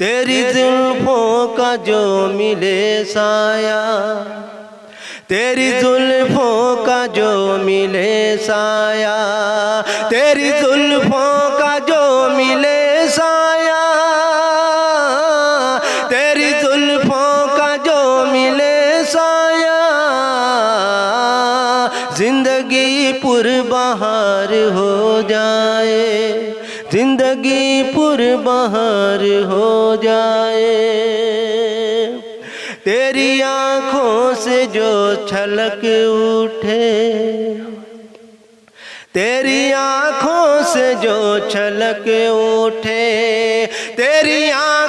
तेरी जुल्फों का जो मिले साया, तेरी जुल्फों का जो मिले साया, तेरी जुल्फों का जो मिले साया, तेरी जुल्फों का जो मिले साया, जिंदगी पुरबहार हो जाए, जिंदगी पुरबहार हो जाए। तेरी आँखों से जो छलक उठे, तेरी आँखों से जो छलक उठे, तेरी आँखों